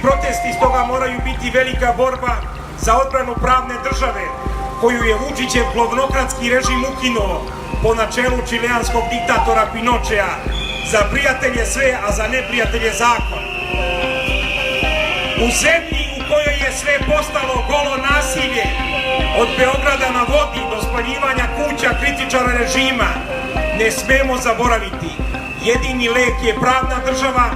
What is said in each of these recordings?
protesti stoga moraju biti velika borba za odbranu pravne države, koju je Vučićev klovnokratski režim ukinuo po načelu čileanskog diktatora Pinočea, za prijatelje sve, a za neprijatelje zakon. U zemlji u kojoj je sve postalo golo nasilje, od Beograda na vodi do spaljivanja kuća kritičara režima, ne smemo zaboraviti, jedini lek je pravna država.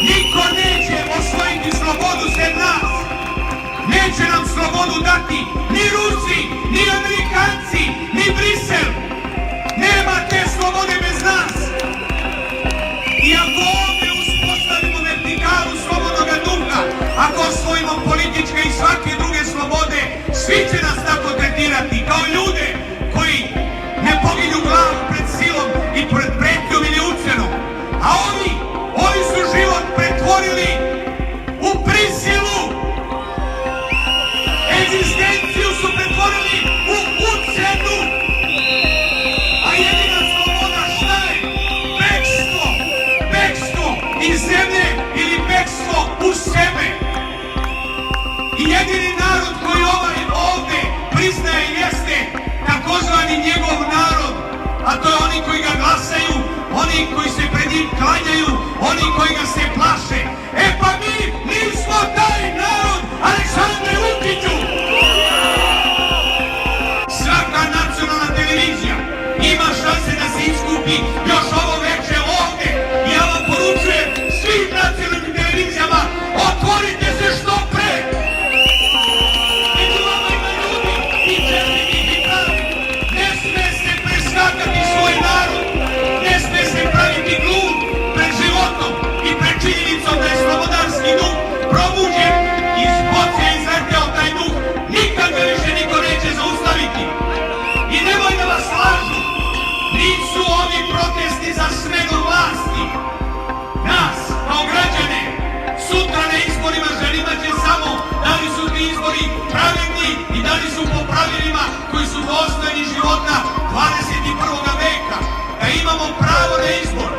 Niko neće osvojiti slobodu sem nas. Neće nam slobodu dati ni Rusi, ni Amerikanci, ni Brisel. Nema te slobode bez nas. I ako ovdje uspostavimo vertikalu slobodnog duha, ako osvojimo političke i svake druge slobode, svi će nas tako tretirati kao ljude koji ne poginju glavu pred silom i pred pretnjom ili ucenom. A oni su život pretvorili u prisilu. Egzistenciju su pretvorili u ucenu. A jedina sloboda šta je? Bekstvo. Bekstvo iz zemlje ili bekstvo u sebe. I jedini narod koji ovdje priznaje jeste takozvani njegov narod. A to je oni koji ga glasaju, oni koji se pred njim klanjaju, oni koji ga se plaše. E pa mi nismo taj narod, Aleksandre Vučiću! Svaka nacionalna televizija ima šanse da se iskupi još ovo veče ovdje. Ja vam poručujem svim nacionalnim televizijama, otvorite se što pre! Među vama ima ljudi i čelnih i pravih. Ne sme se preskakati svoj narod. Ne sme se praviti glup pred životom i pred činjenicom da je slobodarski duh probuđen i Bog je izvrteo taj duh. Nikad ga više niko neće zaustaviti. I nemoj da vas lažu, nisu ovi protesti za smenu vlasti. Nas, kao građane, sutra na izborima želimaće samo da li su ti izbori pravedni i da li su po pravilima koji su dostojni života 21. veka. Da imamo pravo na izbor.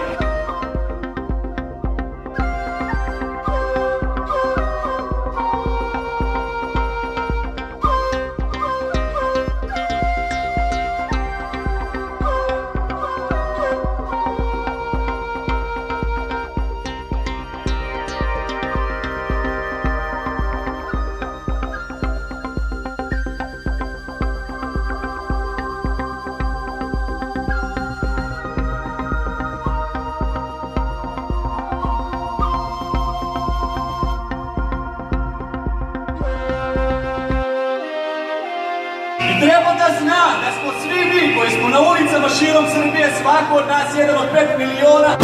Treba da zna da smo svi mi koji smo na ulicama širom Srbije, svako od nas 1 od 5 miliona,